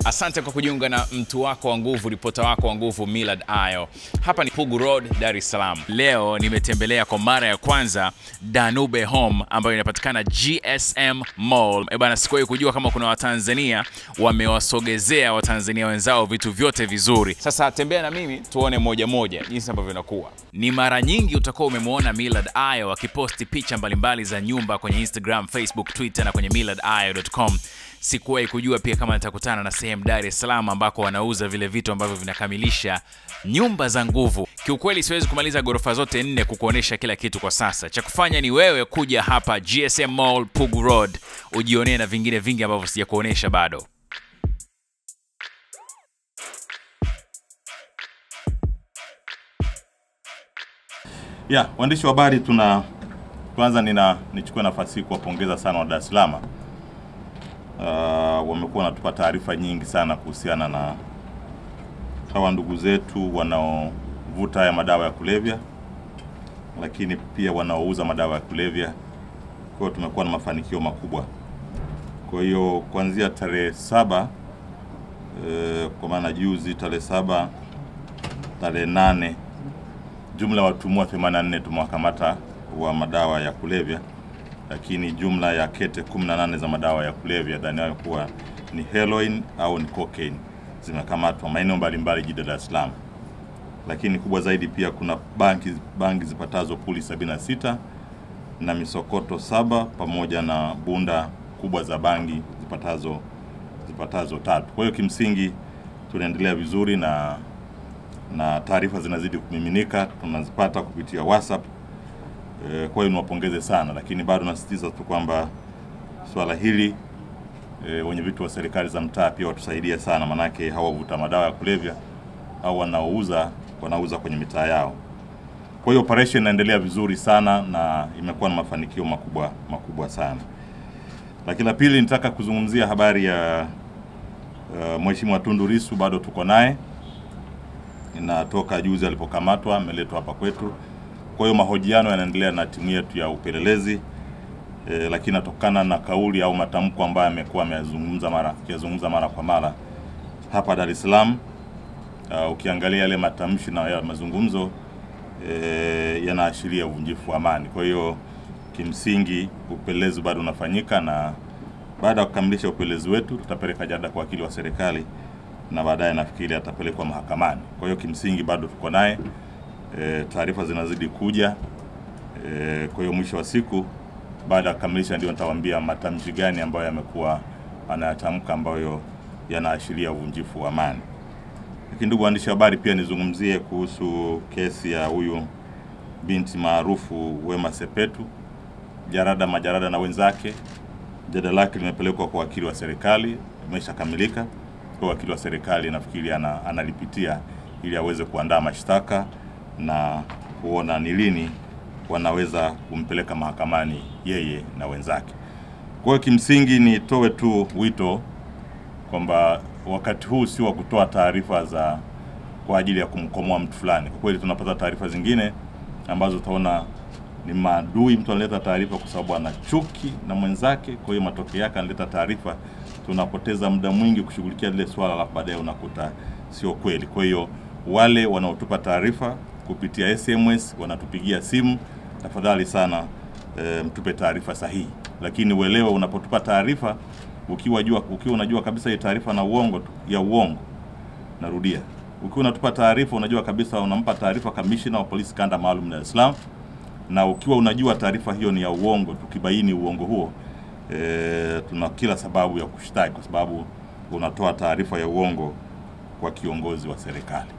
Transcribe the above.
Asante kwa kujiunga na mtu wako wa nguvu, ripota wako wa nguvu Millard Ayo. Hapa ni Pugu Road, Dar es Salaam. Leo nimetembelea kwa mara ya kwanza Danube Home ambayo inapatikana GSM Mall. Bana, sikuwahi kujua kama kuna Watanzania wamewasogezea Watanzania wenzao vitu vyote vizuri. Sasa tembea na mimi tuone moja moja jinsi ambavyo inakuwa. Ni mara nyingi utakuwa umemuona Millard Ayo akiposti picha mbalimbali za nyumba kwenye Instagram, Facebook, Twitter na kwenye millardayo.com. Sikuwahi kujua pia kama nitakutana na sehemu Dar es Salaam ambako wanauza vile vitu ambavyo vinakamilisha nyumba za nguvu. Kiukweli siwezi kumaliza ghorofa zote 4 kukuonesha kila kitu kwa sasa. Cha kufanya ni wewe kuja hapa GSM Mall Pugu Road ujionee na vingine vingi ambavyo sijakuonesha bado. Waandishi wa habari, kwanza nichukue nafasi kuwapongeza sana wa Dar es Salaam. Wamekuwa wanatupa taarifa nyingi sana kuhusiana na hawa ndugu zetu wanaovuta haya madawa ya kulevya, lakini pia wanaouza madawa ya kulevya. Kwa hiyo tumekuwa na mafanikio makubwa. Kwa hiyo kuanzia tarehe 7 kwa maana juzi tarehe 7, tarehe 8, jumla watumwa 84 tumewakamata wa madawa ya kulevya, lakini jumla ya kete 18 za madawa ya kulevya ndani yao kuwa ni heroin au ni cocaine zimekamatwa maeneo mbalimbali jijini Dar es Salaam. Lakini kubwa zaidi pia kuna bangi zipatazo puli 76 na misokoto 7 pamoja na bunda kubwa za bangi zipatazo 3. Kwa hiyo kimsingi tunaendelea vizuri na taarifa zinazidi kumiminika, tunazipata kupitia WhatsApp. Kwa hiyo niwapongeze sana, lakini bado nasisitiza tu kwamba swala hili wenye vitu wa serikali za mtaa pia watusaidia sana, manake hawavuta madawa ya kulevya au wanauza kwenye mitaa yao. Kwa hiyo operation inaendelea vizuri sana na imekuwa na mafanikio makubwa sana. Lakini la pili nitaka kuzungumzia habari ya Mheshimiwa Tundu Lissu. Bado tuko naye, inatoka juzi alipokamatwa ameletwa hapa kwetu. Kwa hiyo mahojiano yanaendelea na timu yetu ya upelelezi, lakini natokana na kauli au matamko ambayo amekuwa ameyazungumza mara kwa mara hapa Dar es Salaam. Ukiangalia yale matamshi na yale mazungumzo yanaashiria uvunjifu wa amani. Kwa hiyo kimsingi upelelezi bado unafanyika, na baada ya kukamilisha upelelezi wetu tutapeleka jalada kwa wakili wa serikali na baadaye nafikiri atapelekwa mahakamani. Kwa hiyo kimsingi bado tuko naye. Taarifa zinazidi kuja. Kwa hiyo mwisho wa siku baada ya kukamilisha ndio nitawaambia matamshi gani ambayo yamekuwa anayatamka ambayo yanaashiria uvunjifu wa amani. Lakini ndugu waandishi habari, pia nizungumzie kuhusu kesi ya huyu binti maarufu Wema Sepetu, Majarada na wenzake. Jadala lake limepelekwa kwa wakili wa serikali, imeshakamilika. Kwa wakili wa serikali nafikiri analipitia ili aweze kuandaa mashtaka na kuona ni lini wanaweza kumpeleka mahakamani yeye na wenzake. Kwa hiyo kimsingi nitoe tu wito kwamba wakati huu si wa kutoa taarifa kwa ajili ya kumkomoa mtu fulani. Kwa kweli tunapata taarifa zingine ambazo utaona ni maadui, mtu analeta taarifa kwa sababu ana chuki na mwenzake, kwa hiyo matokeo yake analeta taarifa, tunapoteza muda mwingi kushughulikia lile swala la baadaye unakuta sio kweli. Kwa hiyo wale wanaotupa taarifa kupitia SMS, wanatupigia simu, tafadhali sana mtupe taarifa sahihi. Lakini uelewe unapotupa taarifa ukiwa unajua kabisa hii taarifa na uongo ya uongo. Narudia, ukiwa unatupa taarifa unajua kabisa unampa taarifa kamishna wa polisi kanda maalum Dar es Salaam, na ukiwa unajua taarifa hiyo ni ya uongo, tukibaini uongo huo tuna kila sababu ya kushtaki kwa sababu unatoa taarifa ya uongo kwa kiongozi wa serikali.